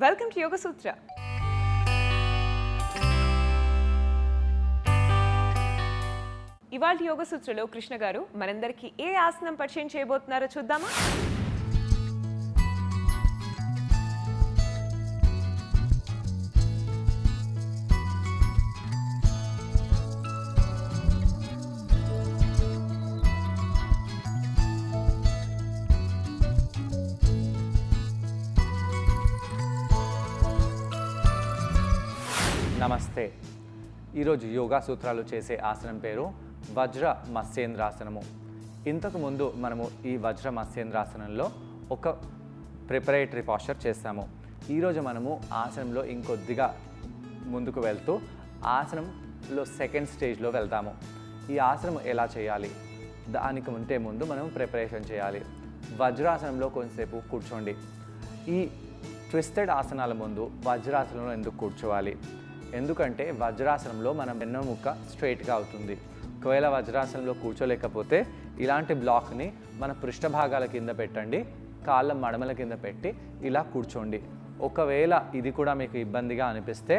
Welcome to యోగ సూత్ర. ఇవాళ యోగ సూత్రలో కృష్ణ గారు మనందరికీ ఏ ఆసనం పరిచయం చేయబోతున్నారో చూద్దామా? నమస్తే. ఈరోజు యోగా సూత్రాలు చేసే ఆసనం పేరు వజ్ర మత్స్యేంద్రాసనము. ఇంతకుముందు మనము ఈ వజ్ర మత్స్యేంద్రాసనంలో ఒక ప్రిపరేటరీ పాస్చర్ చేస్తాము. ఈరోజు మనము ఆసనంలో ఇంకొద్దిగా ముందుకు వెళ్తూ ఆసనంలో సెకండ్ స్టేజ్లో వెళ్తాము. ఈ ఆసనం ఎలా చేయాలి, దానికి ముందు మనం ప్రిపరేషన్ చేయాలి. వజ్రాసనంలో కొంతసేపు కూర్చోండి. ఈ ట్విస్టెడ్ ఆసనాల ముందు వజ్రాసనంలో ఎందుకు కూర్చోవాలి? ఎందుకంటే వజ్రాసనంలో మన వెన్నెముక స్ట్రైట్గా అవుతుంది. ఒకవేళ వజ్రాసనంలో కూర్చోలేకపోతే ఇలాంటి బ్లాక్ని మన పృష్ఠ భాగాల కింద పెట్టండి, కాళ్ళ మడమల కింద పెట్టి ఇలా కూర్చోండి. ఒకవేళ ఇది కూడా మీకు ఇబ్బందిగా అనిపిస్తే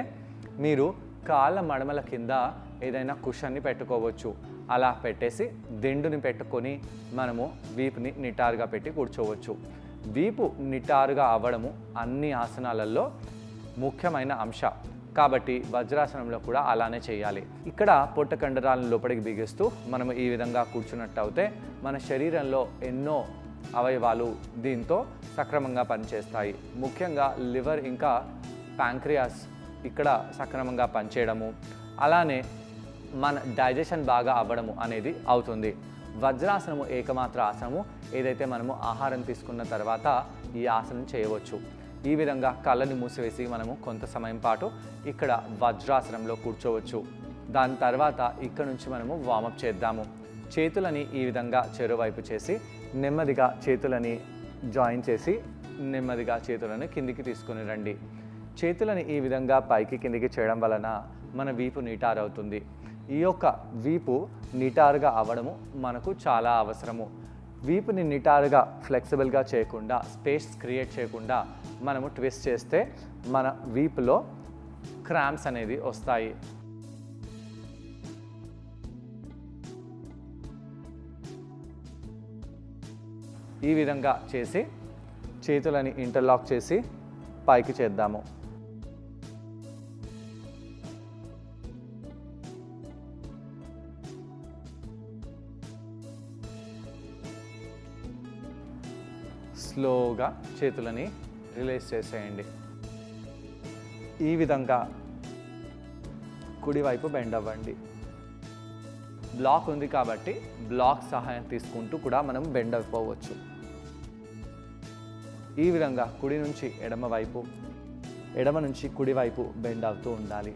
మీరు కాళ్ళ మడమల కింద ఏదైనా కుషన్ని పెట్టుకోవచ్చు. అలా పెట్టేసి దిండుని పెట్టుకొని మనము వీపుని నిటారుగా పెట్టి కూర్చోవచ్చు. వీపు నిటారుగా అవ్వడము అన్ని ఆసనాలలో ముఖ్యమైన అంశం కాబట్టి వజ్రాసనంలో కూడా అలానే చేయాలి. ఇక్కడ పొట్ట కండరాలను లోపలికి బిగిస్తూ మనము ఈ విధంగా కూర్చున్నట్టు అయితే మన శరీరంలో ఎన్నో అవయవాలు దీంతో సక్రమంగా పనిచేస్తాయి. ముఖ్యంగా లివర్ ఇంకా ప్యాంక్రియాస్ ఇక్కడ సక్రమంగా పనిచేయడము, అలానే మన డైజెషన్ బాగా అవ్వడము అనేది అవుతుంది. వజ్రాసనము ఏకమాత్ర ఆసనము. ఏదైతే మనము ఆహారం తీసుకున్న తర్వాత ఈ ఆసనం చేయవచ్చు. ఈ విధంగా కళ్ళని మూసివేసి మనము కొంత సమయం పాటు ఇక్కడ వజ్రాసనంలో కూర్చోవచ్చు. దాని తర్వాత ఇక్కడ నుంచి మనము వార్మప్ చేద్దాము. చేతులని ఈ విధంగా చెరువైపు చేసి నెమ్మదిగా చేతులని జాయిన్ చేసి నెమ్మదిగా చేతులను కిందికి తీసుకుని రండి. చేతులని ఈ విధంగా పైకి కిందికి చేయడం వలన మన వీపు నిటారవుతుంది. ఈ యొక్క వీపు నిటారుగా అవ్వడము మనకు చాలా అవసరము. వీపుని నిటారుగా ఫ్లెక్సిబుల్గా చేయకుండా, స్పేస్ క్రియేట్ చేయకుండా మనము ట్విస్ట్ చేస్తే మన వీపులో క్రాంప్స్ అనేది వస్తాయి. ఈ విధంగా చేసి చేతులని ఇంటర్లాక్ చేసి పైకి చేద్దాము. స్లోగా చేతులని రిలీజ్ చేసేయండి. ఈ విధంగా కుడివైపు బెండ్ అవ్వండి. బ్లాక్ ఉంది కాబట్టి బ్లాక్ సహాయం తీసుకుంటూ కూడా మనం బెండ్ అయిపోవచ్చు. ఈ విధంగా కుడి నుంచి ఎడమ వైపు, ఎడమ నుంచి కుడివైపు బెండ్ అవుతూ ఉండాలి.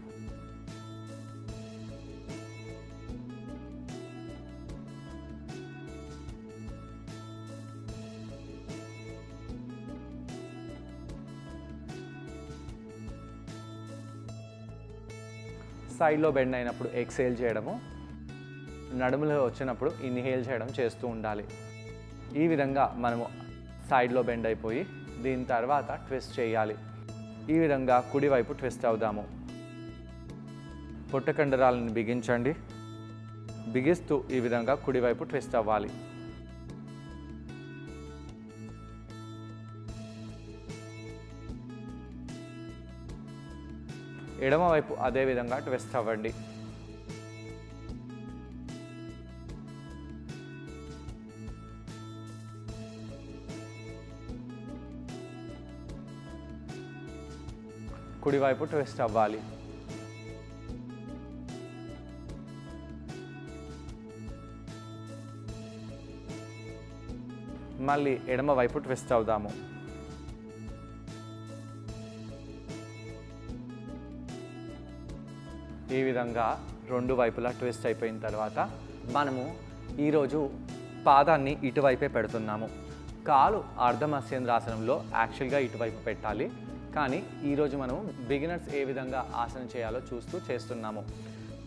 సైడ్లో బెండ్ అయినప్పుడు ఎక్సేల్ చేయడము, నడుములో వచ్చినప్పుడు ఇన్హేల్ చేయడం చేస్తూ ఉండాలి. ఈ విధంగా మనము సైడ్లో బెండ్ అయిపోయి దీని తర్వాత ట్విస్ట్ చేయాలి. ఈ విధంగా కుడివైపు ట్విస్ట్ అవుదాము. పొట్ట కండరాలను బిగించండి. బిగిస్తూ ఈ విధంగా కుడివైపు ట్విస్ట్ అవ్వాలి. ఎడమవైపు అదే విధంగా ట్విస్ట్ అవ్వండి. కుడివైపు ట్విస్ట్ అవ్వాలి. మళ్ళీ ఎడమవైపు ట్విస్ట్ అవుదాము. ఈ విధంగా రెండు వైపులా ట్విస్ట్ అయిపోయిన తర్వాత మనము ఈరోజు పాదాన్ని ఇటువైపే పెడుతున్నాము. కాలు అర్ధ మత్స్యేంద్రాసనంలో యాక్చువల్గా ఇటువైపు పెట్టాలి, కానీ ఈరోజు మనము బిగినర్స్ ఏ విధంగా ఆసనం చేయాలో చూస్తూ చేస్తున్నాము.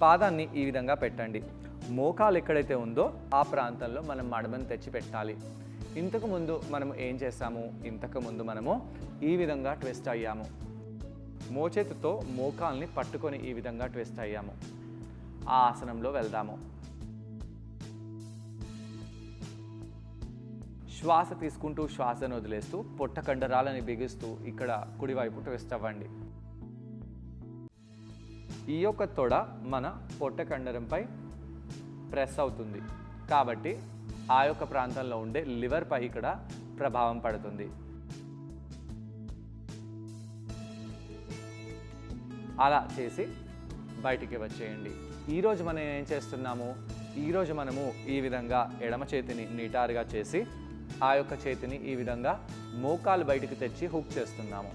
పాదాన్ని ఈ విధంగా పెట్టండి. మోకాలు ఎక్కడైతే ఉందో ఆ ప్రాంతంలో మనం మడమను తెచ్చి పెట్టాలి. ఇంతకుముందు మనము ఏం చేసాము, ఇంతకుముందు మనము ఈ విధంగా ట్విస్ట్ అయ్యాము. మోచేతితో మోకాల్ని పట్టుకొని ఈ విధంగా ట్విస్ట్ అయ్యాము. ఆ ఆసనంలో వెళ్దాము. శ్వాస తీసుకుంటూ శ్వాసను వదిలేస్తూ పొట్ట కండరాలని బిగిస్తూ ఇక్కడ కుడివైపు ట్విస్ట్ అవ్వండి. ఈ యొక్క తొడ మన పొట్ట కండరంపై ప్రెస్ అవుతుంది కాబట్టి ఆ యొక్క ప్రాంతంలో ఉండే లివర్ పై ఇక్కడ ప్రభావం పడుతుంది. అలా చేసి బయటికి వచ్చేయండి. ఈరోజు మనం ఏం చేస్తున్నాము, ఈరోజు మనము ఈ విధంగా ఎడమ చేతిని నిటారుగా చేసి ఆ యొక్క చేతిని ఈ విధంగా మోకాలు బయటికి తెచ్చి హుక్ చేస్తున్నాము.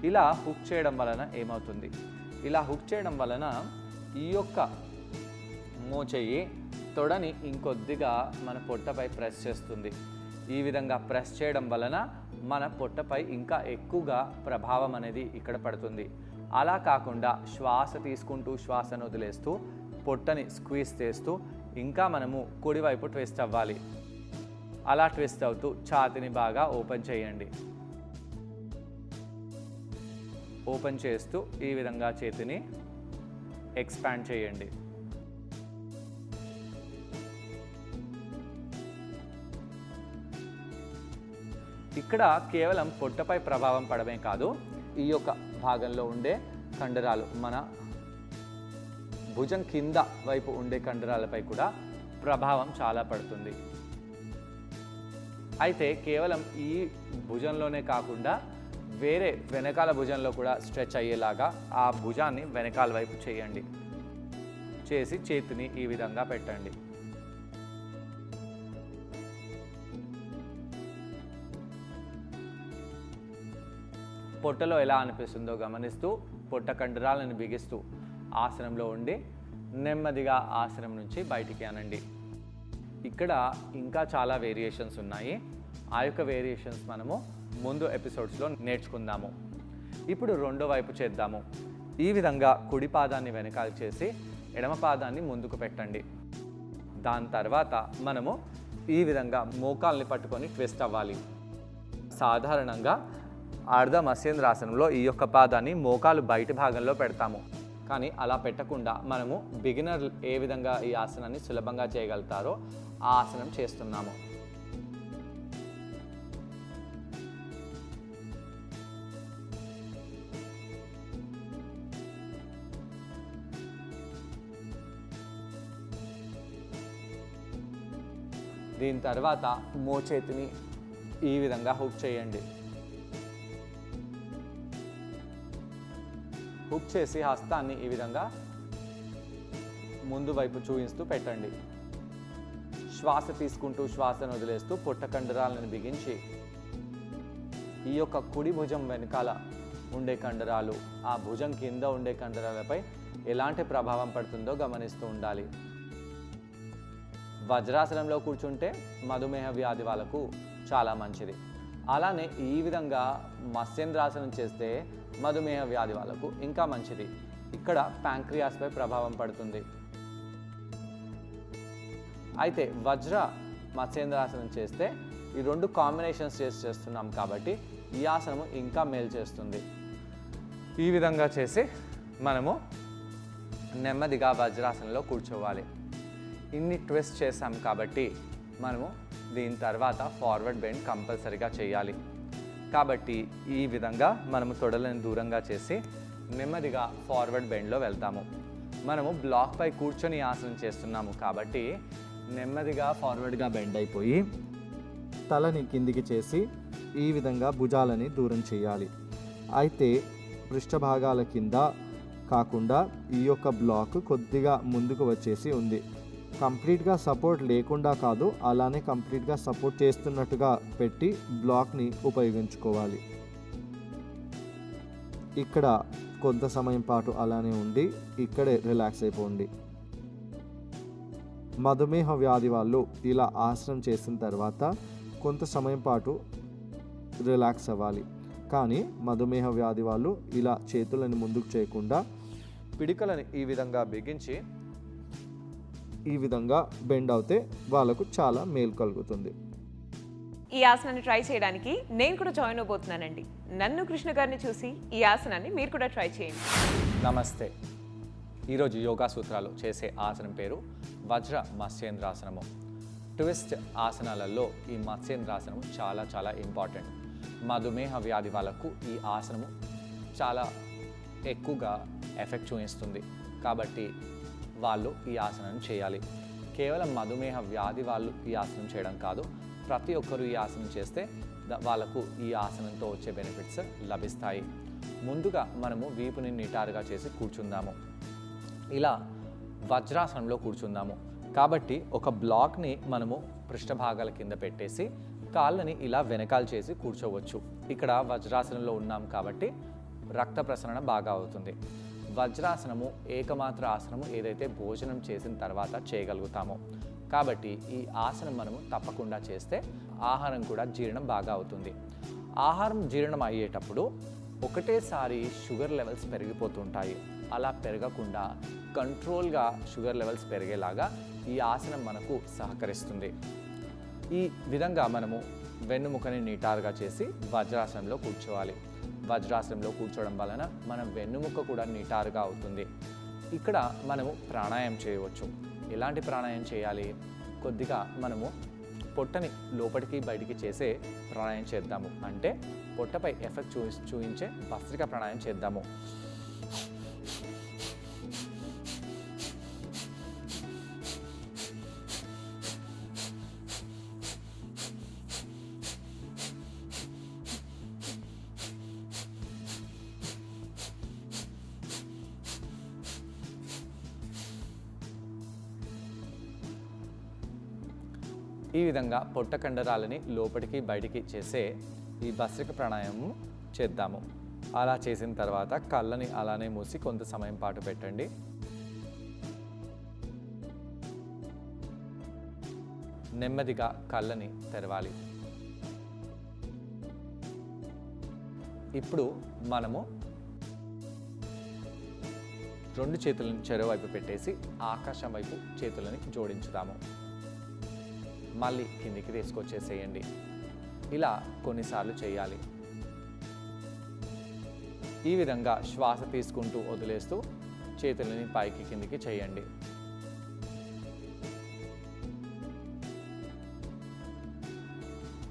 ఇలా హుక్ చేయడం వలన ఏమవుతుంది, ఇలా హుక్ చేయడం వలన ఈ యొక్క మోచెయ్యి తొడని ఇంకొద్దిగా మన పొట్టపై ప్రెస్ చేస్తుంది. ఈ విధంగా ప్రెస్ చేయడం వలన మన పొట్టపై ఇంకా ఎక్కువగా ప్రభావం అనేది ఇక్కడ పడుతుంది. అలా కాకుండా శ్వాస తీసుకుంటూ శ్వాసను వదిలేస్తూ పొట్టని స్క్వీజ్ చేస్తూ ఇంకా మనము కుడివైపు ట్విస్ట్ అవ్వాలి. అలా ట్విస్ట్ అవుతూ ఛాతిని బాగా ఓపెన్ చేయండి. ఓపెన్ చేస్తూ ఈ విధంగా చేతిని ఎక్స్పాండ్ చేయండి. ఇక్కడ కేవలం పొట్టపై ప్రభావం పడమే కాదు, ఈ యొక్క భాగంలో ఉండే కండరాలు, మన భుజం కింద వైపు ఉండే కండరాలపై కూడా ప్రభావం చాలా పడుతుంది. అయితే కేవలం ఈ భుజంలోనే కాకుండా వేరే వెనకాల భుజంలో కూడా స్ట్రెచ్ అయ్యేలాగా ఆ భుజాన్ని వెనకాల వైపు చేయండి. చేసి చేతిని ఈ విధంగా పెట్టండి. పొట్టలో ఎలా అనిపిస్తుందో గమనిస్తూ పొట్ట కండరాలను బిగిస్తూ ఆసనంలో ఉండి నెమ్మదిగా ఆసనం నుంచి బయటికి అనండి. ఇక్కడ ఇంకా చాలా వేరియేషన్స్ ఉన్నాయి. ఆ యొక్క వేరియేషన్స్ మనము ముందు ఎపిసోడ్స్లో నేర్చుకుందాము. ఇప్పుడు రెండో వైపు చేద్దాము. ఈ విధంగా కుడి పాదాన్ని వెనకాల చేసి ఎడమ పాదాన్ని ముందుకు పెట్టండి. దాని తర్వాత మనము ఈ విధంగా మోకాల్ని పట్టుకొని ట్విస్ట్ అవ్వాలి. సాధారణంగా అర్ధ మత్స్యేంద్రాసనంలో ఈ యొక్క పాదాన్ని మోకాలు బయట భాగంలో పెడతాము. కానీ అలా పెట్టకుండా మనము బిగినర్ ఏ విధంగా ఈ ఆసనాన్ని సులభంగా చేయగలుగుతారో ఆ ఆసనం చేస్తున్నాము. దీని తర్వాత మోచేతిని ఈ విధంగా హుక్ చేయండి. హుక్ చేసి హస్తాన్ని ఈ విధంగా ముందు వైపు చూపిస్తూ పెట్టండి. శ్వాస తీసుకుంటూ శ్వాసను వదిలేస్తూ పొట్ట కండరాలను బిగించి ఈ యొక్క కుడి భుజం వెనకాల ఉండే కండరాలు, ఆ భుజం కింద ఉండే కండరాలపై ఎలాంటి ప్రభావం పడుతుందో గమనిస్తూ ఉండాలి. వజ్రాసనంలో కూర్చుంటే మధుమేహ వ్యాధి వాళ్ళకు చాలా మంచిది. అలానే ఈ విధంగా మత్స్యేంద్రాసనం చేస్తే మధుమేహ వ్యాధి వాళ్ళకు ఇంకా మంచిది. ఇక్కడ ప్యాంక్రియాస్పై ప్రభావం పడుతుంది. అయితే వజ్ర మత్స్యేంద్రాసనం చేస్తే ఈ రెండు కాంబినేషన్స్ చేస్తున్నాం కాబట్టి ఈ ఆసనము ఇంకా మేలు చేస్తుంది. ఈ విధంగా చేసి మనము నెమ్మదిగా వజ్రాసనంలో కూర్చోవాలి. ఇన్ని ట్విస్ట్ చేసాం కాబట్టి మనము దీని తర్వాత ఫార్వర్డ్ బెండ్ కంపల్సరీగా చేయాలి. కాబట్టి ఈ విధంగా మనము తొడలను దూరంగా చేసి నెమ్మదిగా ఫార్వర్డ్ బెండ్లో వెళ్తాము. మనము బ్లాక్పై కూర్చొని ఆసనం చేస్తున్నాము కాబట్టి నెమ్మదిగా ఫార్వర్డ్గా బెండ్ అయిపోయి తలని కిందికి చేసి ఈ విధంగా భుజాలని దూరం చేయాలి. అయితే పృష్ఠభాగాల కింద కాకుండా ఈ యొక్క బ్లాక్ కొద్దిగా ముందుకు వచ్చేసి ఉంది. కంప్లీట్గా సపోర్ట్ లేకుండా కాదు, అలానే కంప్లీట్గా సపోర్ట్ చేస్తున్నట్టుగా పెట్టి బ్లాక్ని ఉపయోగించుకోవాలి. ఇక్కడ కొంత సమయం పాటు అలానే ఉండి ఇక్కడే రిలాక్స్ అయిపోండి. మధుమేహ వ్యాధి వాళ్ళు ఇలా ఆసనం చేసిన తర్వాత కొంత సమయం పాటు రిలాక్స్ అవ్వాలి. కానీ మధుమేహ వ్యాధి వాళ్ళు ఇలా చేతులను ముందుకు చేయకుండా పిడికలను ఈ విధంగా బిగించి ఈ విధంగా బెండ్ అవుతే వాళ్ళకు చాలా మేలు కలుగుతుంది. ఈ ఆసనాన్ని ట్రై చేయడానికి నేను కూడా జాయిన్ అవబోతున్నానండి. నన్ను కృష్ణ గారిని చూసి ఈ ఆసనాన్ని మీరు కూడా ట్రై చేయండి. నమస్తే. ఈరోజు యోగా సూత్రాలు చేసే ఆసనం పేరు వజ్ర మత్స్యేంద్రాసనము. ట్విస్ట్ ఆసనాలలో ఈ మత్స్యేంద్రాసనము చాలా చాలా ఇంపార్టెంట్. మధుమేహ వ్యాధి వాళ్ళకు ఈ ఆసనము చాలా ఎక్కువగా ఎఫెక్ట్ చూపిస్తుంది. కాబట్టి వాళ్ళు ఈ ఆసనాన్ని చేయాలి. కేవలం మధుమేహ వ్యాధి వాళ్ళు ఈ ఆసనం చేయడం కాదు, ప్రతి ఒక్కరూ ఈ ఆసనం చేస్తే వాళ్ళకు ఈ ఆసనంతో వచ్చే బెనిఫిట్స్ లభిస్తాయి. ముందుగా మనము వీపుని నిటారుగా చేసి కూర్చుందాము. ఇలా వజ్రాసనంలో కూర్చుందాము. కాబట్టి ఒక బ్లాక్ని మనము పృష్ఠభాగాల కింద పెట్టేసి కాళ్ళని ఇలా వెనకాల చేసి కూర్చోవచ్చు. ఇక్కడ వజ్రాసనంలో ఉన్నాం కాబట్టి రక్త ప్రసరణ బాగా అవుతుంది. వజ్రాసనము ఏకమాత్ర ఆసనము, ఏదైతే భోజనం చేసిన తర్వాత చేయగలుగుతామో. కాబట్టి ఈ ఆసనం మనము తప్పకుండా చేస్తే ఆహారం కూడా జీర్ణం బాగా అవుతుంది. ఆహారం జీర్ణం అయ్యేటప్పుడు ఒకటేసారి షుగర్ లెవెల్స్ పెరిగిపోతుంటాయి. అలా పెరగకుండా కంట్రోల్గా షుగర్ లెవెల్స్ పెరిగేలాగా ఈ ఆసనం మనకు సహకరిస్తుంది. ఈ విధంగా మనము వెన్నుముకని నిటారుగా చేసి వజ్రాసనంలో కూర్చోవాలి. వజ్రాసనంలో కూర్చోవడం వలన మన వెన్నుముక కూడా నిటారుగా అవుతుంది. ఇక్కడ మనము ప్రాణాయామం చేయవచ్చు. ఎలాంటి ప్రాణాయామం చేయాలి? కొద్దిగా మనము పొట్టని లోపలికి బయటికి చేసే ప్రాణాయామం చేద్దాము. అంటే పొట్టపై ఎఫెక్ట్ చూపించే భస్త్రిక ప్రాణాయామం చేద్దాము. ఈ విధంగా పొట్ట కండరాలని లోపలికి బయటికి చేసే ఈ భస్త్రిక ప్రాణాయామం చేద్దాము. అలా చేసిన తర్వాత కళ్ళని అలానే మూసి కొంత సమయం పాటు పెట్టండి. నెమ్మదిగా కళ్ళని తెరవాలి. ఇప్పుడు మనము రెండు చేతులను చెరువు వైపు పెట్టేసి ఆకాశం వైపు చేతులని జోడించుదాము. మళ్ళీ కిందికి తీసుకొచ్చేసేయండి. ఇలా కొన్నిసార్లు చేయాలి. ఈ విధంగా శ్వాస తీసుకుంటూ వదిలేస్తూ చేతులని పైకి కిందికి చేయండి.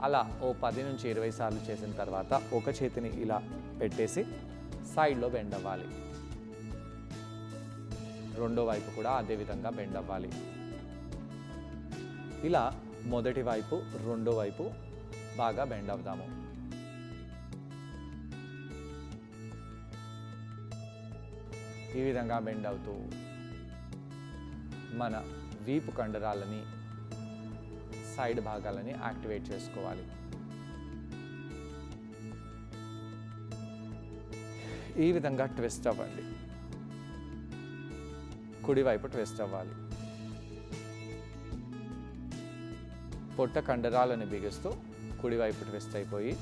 అలా ఓ 10 నుంచి 20 సార్లు చేసిన తర్వాత ఒక చేతిని ఇలా పెట్టేసి సైడ్లో బెండ్ అవ్వాలి. రెండో వైపు కూడా అదే విధంగా బెండ్ అవ్వాలి. ఇలా మొదటి వైపు రెండో వైపు బాగా బెండ్ అవుదాము. ఈ విధంగా బెండ్ అవుతూ మన వీపు కండరాలని సైడ్ భాగాలని యాక్టివేట్ చేసుకోవాలి. ఈ విధంగా ట్విస్ట్ అవ్వండి. కుడివైపు ట్విస్ట్ అవ్వాలి. పొట్ట కండరాలను బిగిస్తూ కుడివైపు ట్విస్ట్ అయిపోయి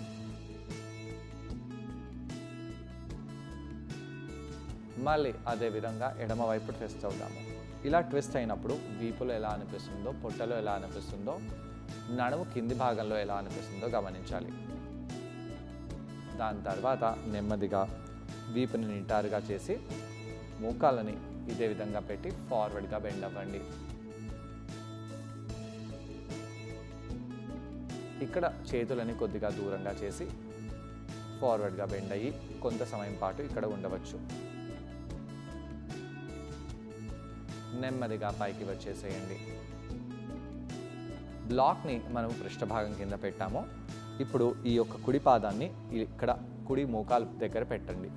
మళ్ళీ అదేవిధంగా ఎడమవైపు ట్విస్ట్ అవుదాము. ఇలా ట్విస్ట్ అయినప్పుడు వీపులో ఎలా అనిపిస్తుందో, పొట్టలో ఎలా అనిపిస్తుందో, నడుము కింది భాగంలో ఎలా అనిపిస్తుందో గమనించాలి. దాని తర్వాత నెమ్మదిగా వీపుని నిటారుగా చేసి మోకాళ్ళని ఇదే విధంగా పెట్టి ఫార్వర్డ్గా బెండ్ అవ్వండి. ఇక్కడ చేతులని కొద్దిగా దూరంగా చేసి ఫార్వర్డ్గా బెండ్ అయ్యి కొంత సమయం పాటు ఇక్కడ ఉండవచ్చు. నెమ్మదిగా పైకి వచ్చేసేయండి. బ్లాక్ని మనం పృష్ఠభాగం కింద పెట్టాము. ఇప్పుడు ఈ యొక్క కుడి పాదాన్ని ఇక్కడ కుడి మోకాలు దగ్గర పెట్టండి.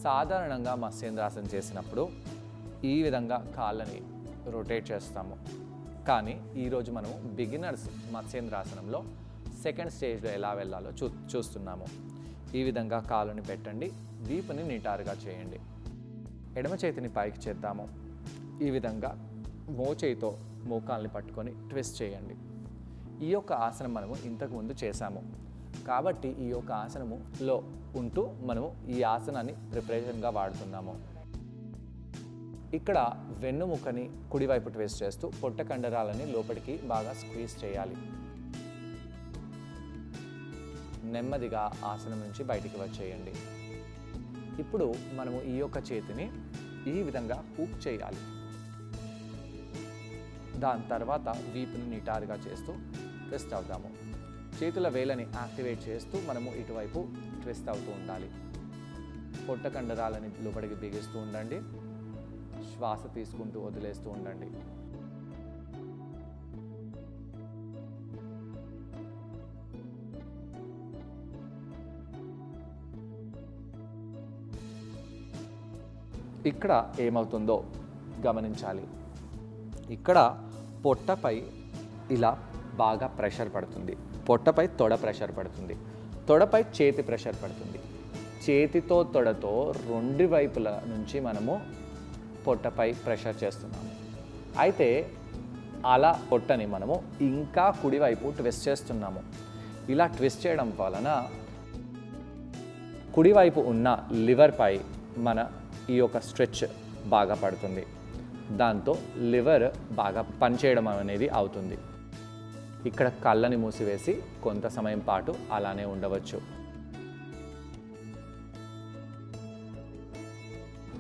సాధారణంగా మత్స్యేంద్రాసనం చేసినప్పుడు ఈ విధంగా కాళ్ళని రొటేట్ చేస్తాము. కానీ ఈరోజు మనము బిగినర్స్ మత్స్యేంద్రాసనంలో సెకండ్ స్టేజ్లో ఎలా వెళ్ళాలో చూస్తున్నాము. ఈ విధంగా కాళ్ళని పెట్టండి. వీపుని నిటారుగా చేయండి. ఎడమ చేతిని పైకి చేద్దాము. ఈ విధంగా మోచేయితో మోకాల్ని పట్టుకొని ట్విస్ట్ చేయండి. ఈ యొక్క ఆసనం మనము ఇంతకుముందు చేశాము కాబట్టి ఈ యొక్క ఆసనములో ఉంటూ మనము ఈ ఆసనాన్ని ప్రిపరేషన్గా వాడుతున్నాము. ఇక్కడ వెన్నుముకని కుడివైపు ట్విస్ట్ చేస్తూ పొట్ట కండరాలని లోపలికి బాగా స్క్వీజ్ చేయాలి. నెమ్మదిగా ఆసనం నుంచి బయటికి వచ్చేయండి. ఇప్పుడు మనము ఈ యొక్క చేతిని ఈ విధంగా హూక్ చేయాలి. దాని తర్వాత వీపుని నిటారుగా చేస్తూ ట్విస్ట్ అవుదాము. చేతుల వేళ్ళని యాక్టివేట్ చేస్తూ మనము ఇటువైపు ట్విస్ట్ అవుతూ ఉండాలి. పొట్ట కండరాలని లోపలికి బిగిస్తూ ఉండండి. శ్వాస తీసుకుంటూ వదిలేస్తూ ఉండండి. ఇక్కడ ఏమవుతుందో గమనించాలి. ఇక్కడ పొట్టపై ఇలా బాగా ప్రెషర్ పడుతుంది. పొట్టపై తొడ ప్రెషర్ పడుతుంది. తొడపై చేతి ప్రెషర్ పడుతుంది. చేతితో తొడతో రెండు వైపుల నుంచి మనము పొట్టపై ప్రెషర్ చేస్తున్నాము. అయితే అలా పొట్టని మనము ఇంకా కుడివైపు ట్విస్ట్ చేస్తున్నాము. ఇలా ట్విస్ట్ చేయడం వలన కుడివైపు ఉన్న లివర్పై మన ఈ యొక్క స్ట్రెచ్ బాగా పడుతుంది. దాంతో లివర్ బాగా పనిచేయడం అనేది అవుతుంది. ఇక్కడ కళ్ళని మూసివేసి కొంత సమయం పాటు అలానే ఉండవచ్చు.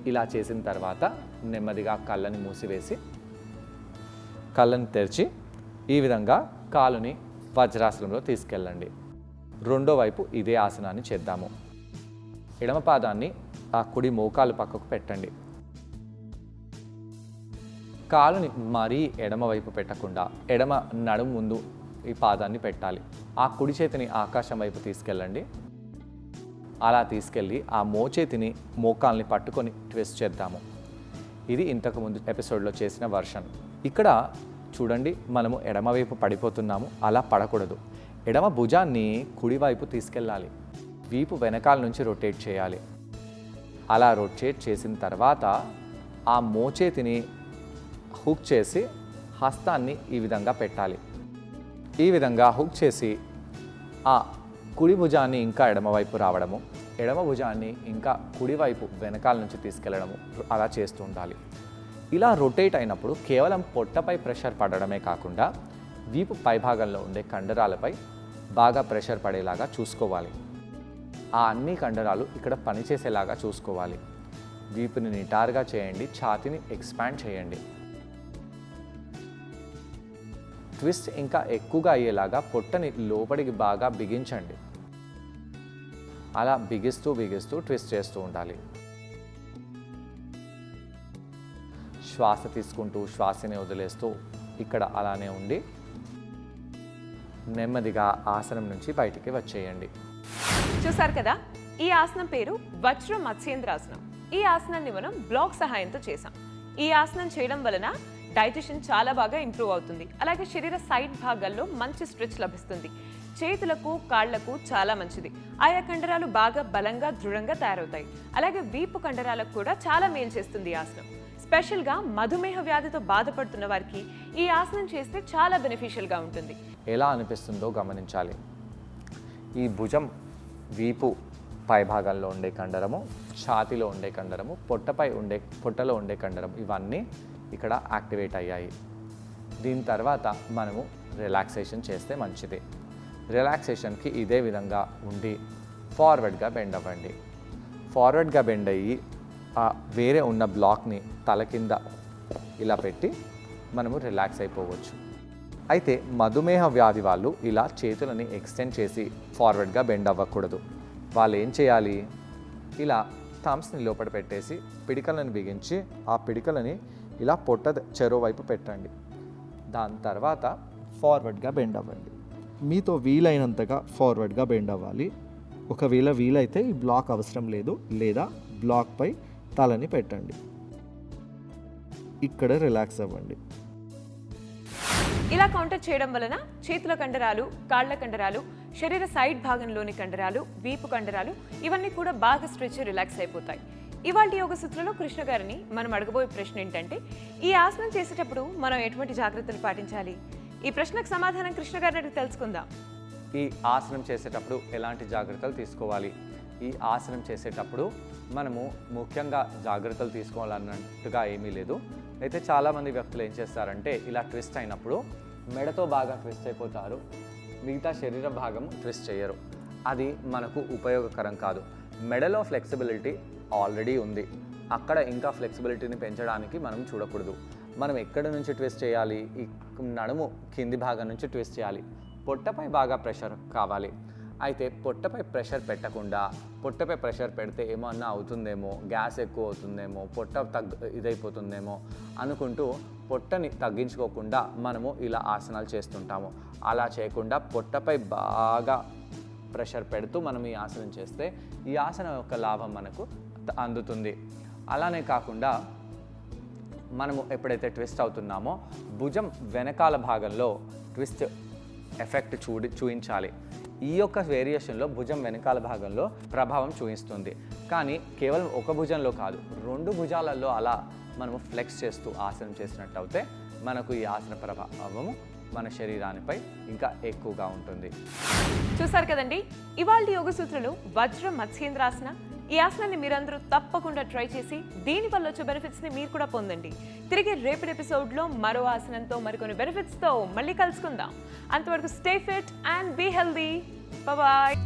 ఇలా చేసిన తర్వాత నెమ్మదిగా కళ్ళని మూసివేసి కళ్ళని తెరిచి ఈ విధంగా కాలుని వజ్రాసనంలో తీసుకెళ్ళండి. రెండో వైపు ఇదే ఆసనాన్ని చేద్దాము. ఎడమ పాదాన్ని ఆ కుడి మోకాలు పక్కకు పెట్టండి. కాలుని మరీ ఎడమ వైపు పెట్టకుండా ఎడమ నడుము ముందు ఈ పాదాన్ని పెట్టాలి. ఆ కుడి చేతిని ఆకాశం వైపు తీసుకెళ్ళండి. అలా తీసుకెళ్ళి ఆ మోచేతిని మోకాల్ని పట్టుకొని ట్విస్ట్ చేద్దాము. ఇది ఇంతకుముందు ఎపిసోడ్లో చేసిన వర్షన్. ఇక్కడ చూడండి, మనము ఎడమవైపు పడిపోతున్నాము. అలా పడకూడదు. ఎడమ భుజాన్ని కుడివైపు తీసుకెళ్ళాలి. వీపు వెనకాల నుంచి రొటేట్ చేయాలి. అలా రొటేట్ చేసిన తర్వాత ఆ మోచేతిని హుక్ చేసి హస్తాన్ని ఈ విధంగా పెట్టాలి. ఈ విధంగా హుక్ చేసి ఆ కుడి భుజాన్ని ఇంకా ఎడమవైపు రావడము, ఎడమ భుజాన్ని ఇంకా కుడివైపు వెనకాల నుంచి తీసుకెళ్ళడము అలా చేస్తూ ఉండాలి. ఇలా రొటేట్ అయినప్పుడు కేవలం పొట్టపై ప్రెషర్ పడడమే కాకుండా వీపు పైభాగంలో ఉండే కండరాలపై బాగా ప్రెషర్ పడేలాగా చూసుకోవాలి. ఆ అన్ని కండరాలు ఇక్కడ పనిచేసేలాగా చూసుకోవాలి. వీపుని నిటారుగా చేయండి. ఛాతీని ఎక్స్పాండ్ చేయండి. ట్విస్ట్ ఇంకా ఎక్కువగా అయ్యేలాగా పొట్టని లోపలికి బాగా బిగించండి. అలా బిగిస్తూ బిగిస్తూ ట్విస్ట్ చేస్తూ ఉండాలి. శ్వాస తీసుకుంటూ శ్వాసని వదిలేస్తూ ఇక్కడ అలానే ఉండి నెమ్మదిగా ఆసనం నుంచి బయటికి వచ్చేయండి. చూసారు కదా, ఈ ఆసనం పేరు వజ్ర మత్స్యేంద్రాసనం. ఈ ఆసనాన్ని మనం బ్లాక్ సహాయంతో చేసాం. ఈ ఆసనం చేయడం వలన డైజెషన్ చాలా బాగా ఇంప్రూవ్ అవుతుంది. అలాగే శరీర సైడ్ భాగాల్లో మంచి స్ట్రెచ్ లభిస్తుంది. చేతులకు కాళ్లకు చాలా మంచిది. ఆయా కండరాలు బాగా బలంగా దృఢంగా తయారవుతాయి. అలాగే వీపు కండరాలకు కూడా చాలా మేలు చేస్తుంది ఈ ఆసనం. స్పెషల్గా మధుమేహ వ్యాధితో బాధపడుతున్న వారికి ఈ ఆసనం చేస్తే చాలా బెనిఫిషియల్గా ఉంటుంది. ఎలా అనిపిస్తుందో గమనించాలి. ఈ భుజం, వీపు పైభాగంలో ఉండే కండరము, ఛాతీలో ఉండే కండరము, పొట్టలో ఉండే కండరం, ఇవన్నీ ఇక్కడ యాక్టివేట్ అయ్యాయి. దీని తర్వాత మనము రిలాక్సేషన్ చేస్తే మంచిది. రిలాక్సేషన్కి ఇదే విధంగా ఉండి ఫార్వర్డ్గా బెండ్ అవ్వండి. ఫార్వర్డ్గా బెండ్ అయ్యి ఆ వేరే ఉన్న బ్లాక్ని తల కింద ఇలా పెట్టి మనము రిలాక్స్ అయిపోవచ్చు. అయితే మధుమేహ వ్యాధి వాళ్ళు ఇలా చేతులని ఎక్స్టెండ్ చేసి ఫార్వర్డ్గా బెండ్ అవ్వకూడదు. వాళ్ళు ఏం చేయాలి? ఇలా థమ్స్ని లోపల పెట్టేసి పిడికలను బిగించి ఆ పిడికలని ఇలా పొట్ట చెరో వైపు పెట్టండి. దాని తర్వాత ఫార్వర్డ్గా బెండ్ అవ్వండి. మీతో వీలైనంతగా ఫార్వర్డ్గా బెండ్ అవ్వాలి. ఒకవేళ వీలైతే ఈ బ్లాక్ అవసరం లేదు, లేదా బ్లాక్పై తలని పెట్టండి. ఇక్కడ రిలాక్స్ అవ్వండి. ఇలా కౌంటర్ చేయడం వలన చేతుల కండరాలు, కాళ్ల కండరాలు, శరీర సైడ్ భాగంలోని కండరాలు, వీపు కండరాలు ఇవన్నీ కూడా బాగా స్ట్రెచ్, రిలాక్స్ అయిపోతాయి. ఇవాళ యోగ సూత్రంలో కృష్ణ గారిని మనం అడగబోయే ప్రశ్న ఏంటంటే, ఈ ఆసనం చేసేటప్పుడు మనం ఎటువంటి జాగ్రత్తలు పాటించాలి? ఈ ప్రశ్నకు సమాధానం కృష్ణ గారిని అడిగి తెలుసుకుందాం. ఈ ఆసనం చేసేటప్పుడు ఎలాంటి జాగ్రత్తలు తీసుకోవాలి? ఈ ఆసనం చేసేటప్పుడు మనము ముఖ్యంగా జాగ్రత్తలు తీసుకోవాలన్నట్టుగా ఏమీ లేదు. అయితే చాలామంది వ్యక్తులు ఏం చేస్తారంటే ఇలా ట్విస్ట్ అయినప్పుడు మెడతో బాగా ట్విస్ట్ అయిపోతారు, మిగతా శరీర భాగం ట్విస్ట్ చేయరు. అది మనకు ఉపయోగకరం కాదు. మెడలో ఫ్లెక్సిబిలిటీ ఆల్రెడీ ఉంది, అక్కడ ఇంకా ఫ్లెక్సిబిలిటీని పెంచడానికి మనం చూడకూడదు. మనం ఎక్కడ నుంచి ట్విస్ట్ చేయాలి? ఈ నడుము కింది భాగం నుంచి ట్విస్ట్ చేయాలి. పొట్టపై బాగా ప్రెషర్ కావాలి. అయితే పొట్టపై ప్రెషర్ పెట్టకుండా, పొట్టపై ప్రెషర్ పెడితే ఏమన్నా అవుతుందేమో, గ్యాస్ ఎక్కువ అవుతుందేమో, పొట్ట ఇదైపోతుందేమో అనుకుంటూ పొట్టని తగ్గించుకోకుండా మనము ఇలా ఆసనాలు చేస్తుంటాము. అలా చేయకుండా పొట్టపై బాగా ప్రెషర్ పెడుతూ మనం ఈ ఆసనం చేస్తే ఈ ఆసనం యొక్క లాభం మనకు అందుతుంది. అలానే కాకుండా మనము ఎప్పుడైతే ట్విస్ట్ అవుతున్నామో భుజం వెనకాల భాగంలో ట్విస్ట్ ఎఫెక్ట్ చూపించాలి. ఈ యొక్క వేరియేషన్లో భుజం వెనకాల భాగంలో ప్రభావం చూపిస్తుంది. కానీ కేవలం ఒక భుజంలో కాదు, 2 భుజాలలో అలా మనము ఫ్లెక్స్ చేస్తూ ఆసనం చేసినట్టు అయితే మనకు ఈ ఆసన ప్రభావము మన శరీరానిపై ఇంకా ఎక్కువగా ఉంటుంది. చూసారు కదండి, ఇవాళ యోగ సూత్రాలు వజ్ర మత్స్యేంద్రాసన. ఈ ఆసనాన్ని మీరందరూ తప్పకుండా ట్రై చేసి దీనివల్ల వచ్చే బెనిఫిట్స్ని మీరు కూడా పొందండి. తిరిగి రేపటి ఎపిసోడ్లో మరో ఆసనంతో మరికొన్ని బెనిఫిట్స్తో మళ్ళీ కలుసుకుందాం. అంతవరకు stay fit and be healthy. Bye.